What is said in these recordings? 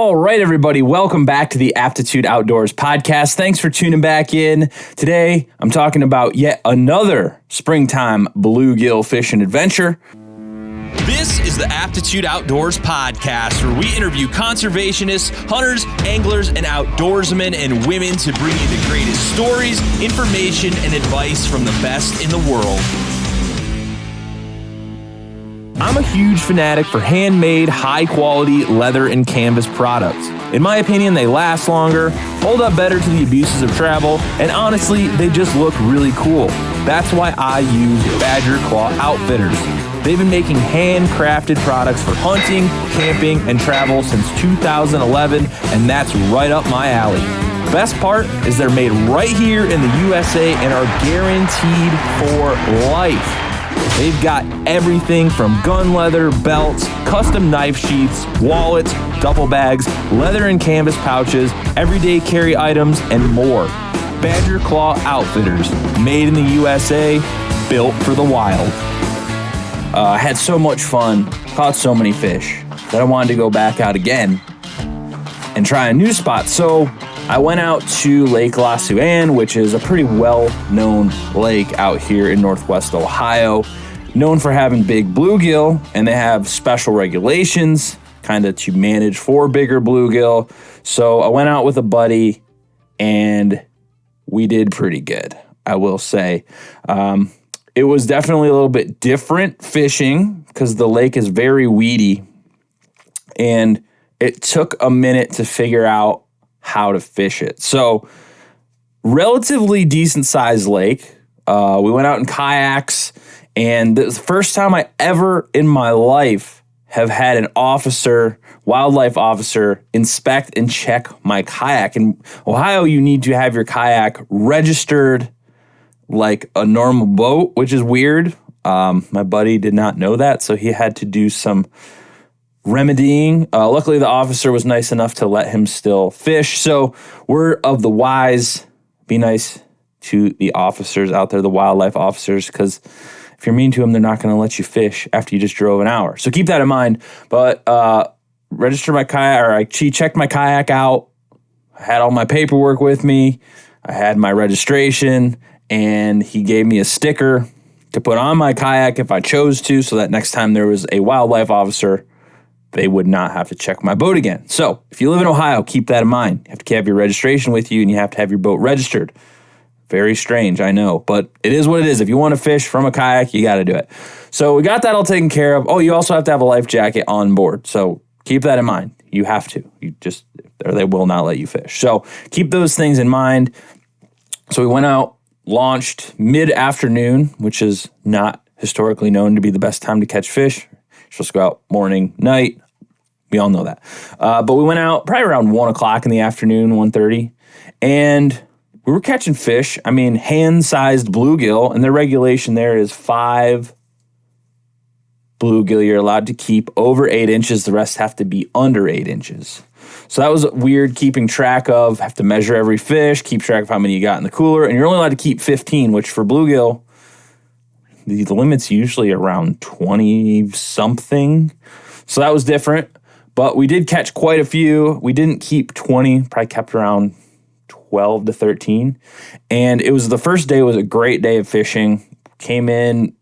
All right, everybody, welcome back to the Aptitude Outdoors podcast. Thanks for tuning back in. Today, I'm talking about yet another springtime bluegill fishing adventure. This is the Aptitude Outdoors podcast, where we interview conservationists, hunters, anglers, and outdoorsmen and women to bring you the greatest stories, information, and advice from the best in the world. I'm a huge fanatic for handmade, high-quality leather and canvas products. In my opinion, they last longer, hold up better to the abuses of travel, and honestly, they just look really cool. That's why I use Badger Claw Outfitters. They've been making handcrafted products for hunting, camping, and travel since 2011, and that's right up my alley. Best part is they're made right here in the USA and are guaranteed for life. They've got everything from gun leather, belts, custom knife sheaths, wallets, duffel bags, leather and canvas pouches, everyday carry items, and more. Badger Claw Outfitters, made in the USA, built for the wild. I had so much fun, caught so many fish, that I wanted to go back out again and try a new spot. So I went out to Lake Losuan, which is a pretty well-known lake out here in Northwest Ohio, known for having big bluegill, and they have special regulations kind of to manage for bigger bluegill. So I went out with a buddy, and we did pretty good, I will say. It was definitely a little bit different fishing because the lake is very weedy, and it took a minute to figure out how to fish it. So, relatively decent sized lake. We went out in kayaks, and this is the first time I ever in my life have had an officer, wildlife officer, inspect and check my kayak. In Ohio, you need to have your kayak registered like a normal boat, which is weird. My buddy did not know that, so he had to do some remedying. Luckily, the officer was nice enough to let him still fish. So we're of the wise, be nice to the officers out there, the wildlife officers, because if you're mean to them, they're not going to let you fish after you just drove an hour. So keep that in mind. But register my kayak, or he checked my kayak out. I had all my paperwork with me. I had my registration, and he gave me a sticker to put on my kayak if I chose to, so that next time there was a wildlife officer, they would not have to check my boat again. So if you live in Ohio, keep that in mind. You have to have your registration with you, and you have to have your boat registered. Very strange, I know, but it is what it is. If you want to fish from a kayak, you got to do it. So we got that all taken care of. Oh, you also have to have a life jacket on board. So keep that in mind. You have to. Or they will not let you fish. So keep those things in mind. So we went out, launched mid-afternoon, which is not historically known to be the best time to catch fish. You're supposed to go out morning, night. We all know that. But we went out probably around 1 o'clock in the afternoon, 1:30, and we were catching fish. I mean, hand-sized bluegill, and the regulation there is 5 bluegill you're allowed to keep over 8 inches. The rest have to be under 8 inches. So that was weird keeping track of, have to measure every fish, keep track of how many you got in the cooler, and you're only allowed to keep 15, which for bluegill, the limit's usually around 20-something. So that was different, but we did catch quite a few. We didn't keep 20, probably kept around 12 to 13. And it was the first day was a great day of fishing. Came in,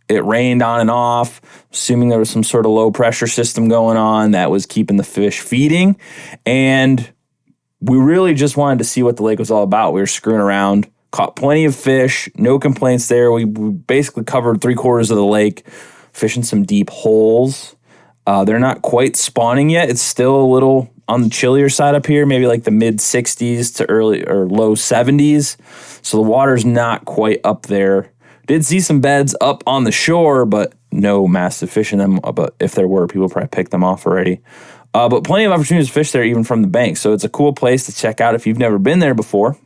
it rained on and off, assuming there was some sort of low pressure system going on that was keeping the fish feeding. And we really just wanted to see what the lake was all about. We were screwing around, caught plenty of fish, no complaints there. We basically covered 3/4 of the lake, fishing some deep holes. They're not quite spawning yet. It's still a little on the chillier side up here, maybe like the mid 60s to early or low 70s. So the water's not quite up there. Did see some beds up on the shore, but no massive fish in them. But if there were, people probably picked them off already. But plenty of opportunities to fish there, even from the bank. So it's a cool place to check out if you've never been there before.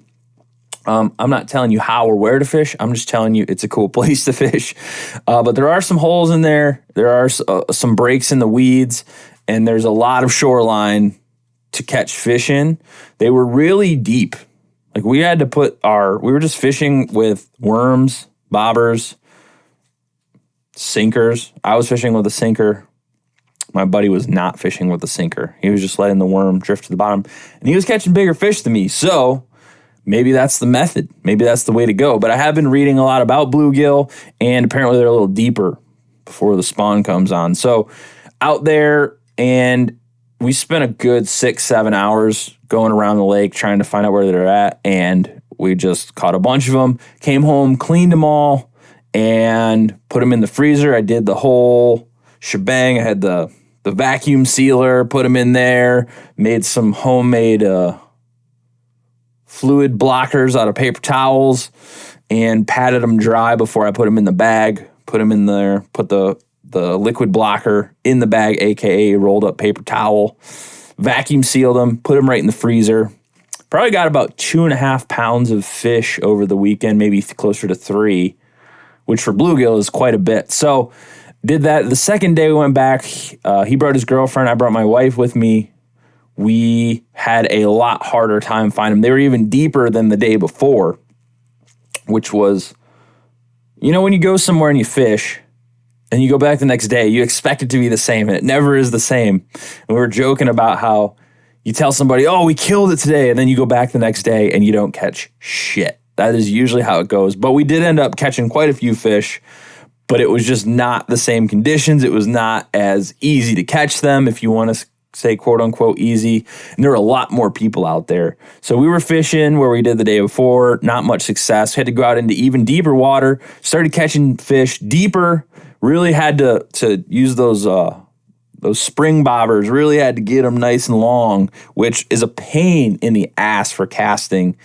I'm not telling you how or where to fish. I'm just telling you it's a cool place to fish. But there are some holes in there. There are some breaks in the weeds, and there's a lot of shoreline to catch fish in. They were really deep. Like we had to we were just fishing with worms, bobbers, sinkers. I was fishing with a sinker. my buddy was not fishing with a sinker. He was just letting the worm drift to the bottom, and he was catching bigger fish than me. So maybe that's the method. Maybe that's the way to go. But I have been reading a lot about bluegill, and apparently they're a little deeper before the spawn comes on. So out there, and we spent a good 6-7 hours going around the lake trying to find out where they're at, and we just caught a bunch of them, came home, cleaned them all, and put them in the freezer. I did the whole shebang. I had the vacuum sealer, put them in there, made some homemade fluid blockers out of paper towels, and patted them dry before I put them in the bag, put them in there, put the liquid blocker in the bag, aka rolled up paper towel, vacuum sealed them, put them right in the freezer. Probably got about 2.5 pounds of fish over the weekend, maybe closer to 3, which for bluegill is quite a bit. So did that. The second day we went back, he brought his girlfriend, I brought my wife with me. We had a lot harder time finding them. They were even deeper than the day before, which was, when you go somewhere and you fish, and you go back the next day, you expect it to be the same, and it never is the same. And we were joking about how you tell somebody, oh, we killed it today, and then you go back the next day and you don't catch shit. That is usually how it goes. But we did end up catching quite a few fish, but it was just not the same conditions. It was not as easy to catch them, if you want to say quote unquote easy. And there were a lot more people out there. So we were fishing where we did the day before, not much success. We had to go out into even deeper water, started catching fish deeper. Really had to use those spring bobbers, really had to get them nice and long, which is a pain in the ass for casting.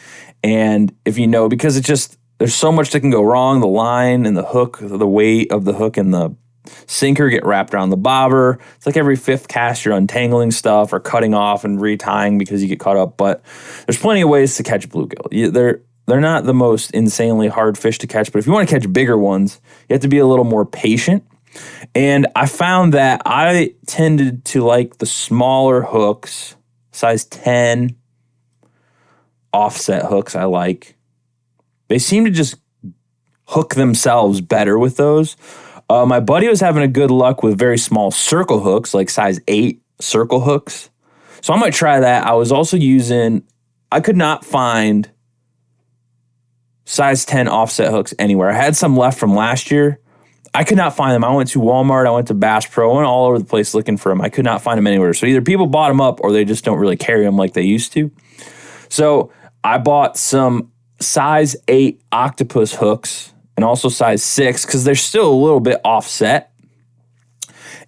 And if you know, because there's so much that can go wrong. The line and the hook, the weight of the hook and the sinker get wrapped around the bobber. It's like every 5th cast you're untangling stuff or cutting off and retying because you get caught up. But there's plenty of ways to catch bluegill. They're not the most insanely hard fish to catch, but if you want to catch bigger ones, you have to be a little more patient. And I found that I tended to like the smaller hooks, size 10 offset hooks I like. They seem to just hook themselves better with those. My buddy was having a good luck with very small circle hooks, like size 8 circle hooks. So I might try that. I was also I could not find size 10 offset hooks anywhere. I had some left from last year. I could not find them. I went to Walmart, I went to Bass Pro, I went all over the place looking for them. I could not find them anywhere. So either people bought them up or they just don't really carry them like they used to. So I bought some size 8 octopus hooks and also size 6 because they're still a little bit offset.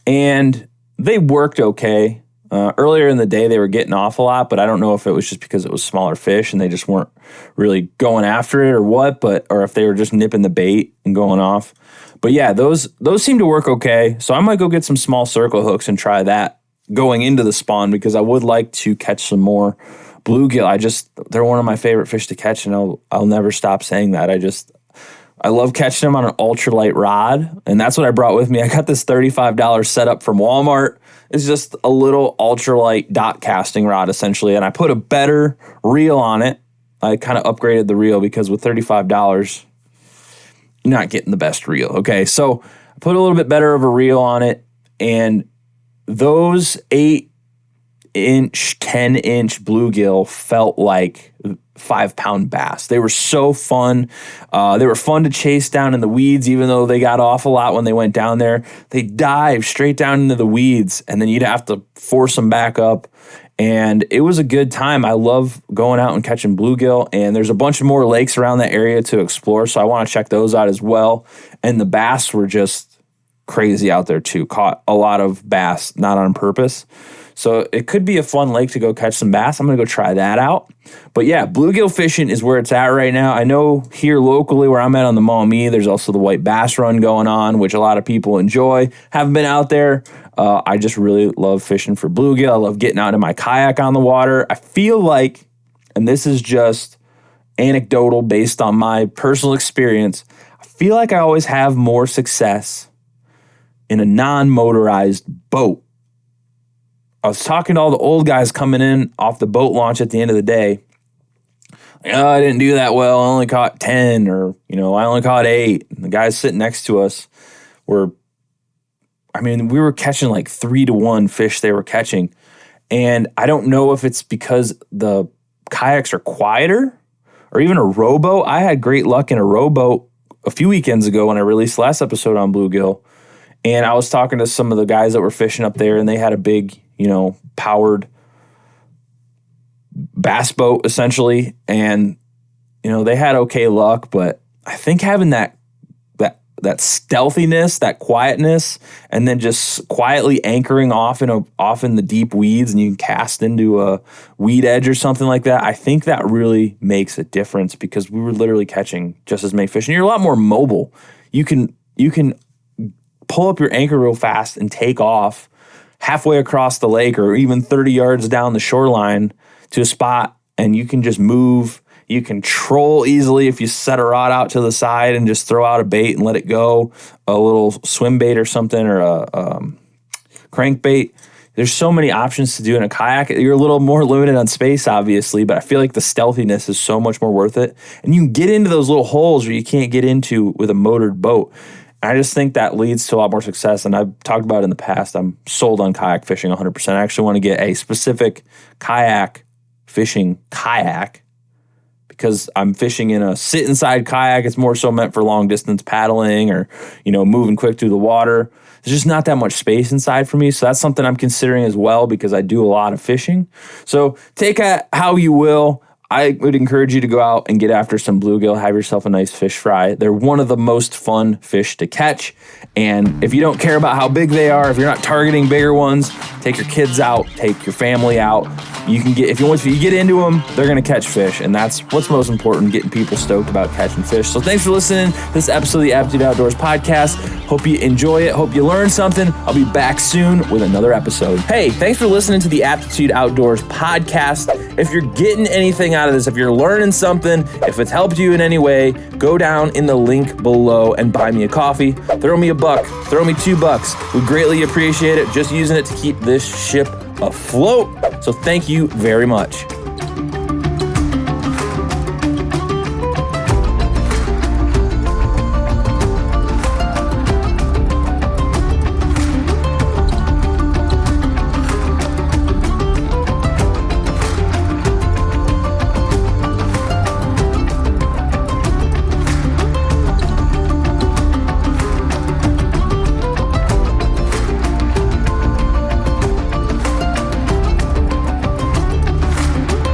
And they worked okay. Earlier in the day, they were getting off a lot, but I don't know if it was just because it was smaller fish and they just weren't really going after it or what, or if they were just nipping the bait and going off. But yeah, those seem to work okay. So I might go get some small circle hooks and try that going into the spawn because I would like to catch some more bluegill. They're one of my favorite fish to catch, and I'll never stop saying that. I love catching them on an ultralight rod, and that's what I brought with me. I got this $35 setup from Walmart. It's just a little ultralight dot casting rod, essentially, and I put a better reel on it. I kind of upgraded the reel because with $35, you're not getting the best reel, okay? So I put a little bit better of a reel on it, and those 8-inch, 10-inch bluegill felt like 5-pound bass. They were so fun. They were fun to chase down in the weeds, even though they got off a lot when they went down there. They dived straight down into the weeds, and then you'd have to force them back up. And it was a good time. I love going out and catching bluegill, and there's a bunch of more lakes around that area to explore, so I want to check those out as well. And the bass were just crazy out there too. Caught a lot of bass, not on purpose. So it could be a fun lake to go catch some bass. I'm going to go try that out. But yeah, bluegill fishing is where it's at right now. I know here locally where I'm at on the Maumee, there's also the white bass run going on, which a lot of people enjoy. Haven't been out there. I just really love fishing for bluegill. I love getting out in my kayak on the water. I feel like, and this is just anecdotal based on my personal experience, I feel like I always have more success in a non-motorized boat. I was talking to all the old guys coming in off the boat launch at the end of the day. Like, oh, I didn't do that well. I only caught 10 or, I only caught 8. And the guys sitting next to us I mean, we were catching like 3-to-1 fish they were catching. And I don't know if it's because the kayaks are quieter or even a rowboat. I had great luck in a rowboat a few weekends ago when I released last episode on Bluegill. And I was talking to some of the guys that were fishing up there, and they had a big, powered bass boat essentially. And, they had okay luck, but I think having that stealthiness, that quietness, and then just quietly anchoring off in the deep weeds, and you can cast into a weed edge or something like that. I think that really makes a difference because we were literally catching just as many fish, and you're a lot more mobile. You can pull up your anchor real fast and take off halfway across the lake or even 30 yards down the shoreline to a spot, and you can just move. You can troll easily if you set a rod out to the side and just throw out a bait and let it go, a little swim bait or something, or a crankbait. There's so many options to do in a kayak. You're a little more limited on space, obviously, but I feel like the stealthiness is so much more worth it. And you can get into those little holes where you can't get into with a motored boat. And I just think that leads to a lot more success. And I've talked about it in the past. I'm sold on kayak fishing 100%. I actually want to get a specific kayak fishing kayak, because I'm fishing in a sit inside kayak. It's more so meant for long distance paddling or, moving quick through the water. There's just not that much space inside for me. So that's something I'm considering as well because I do a lot of fishing. So take it how you will. I would encourage you to go out and get after some bluegill, have yourself a nice fish fry. They're one of the most fun fish to catch. And if you don't care about how big they are, if you're not targeting bigger ones, take your kids out, take your family out. You can get, if you get into them, they're going to catch fish. And that's what's most important, getting people stoked about catching fish. So thanks for listening to this episode of the Aptitude Outdoors podcast. Hope you enjoy it. Hope you learn something. I'll be back soon with another episode. Hey, thanks for listening to the Aptitude Outdoors podcast. If you're getting anything out of this, if you're learning something, if it's helped you in any way, go down in the link below and buy me a coffee. Throw me $1, throw me $2. We greatly appreciate it. Just using it to keep this ship afloat. So thank you very much.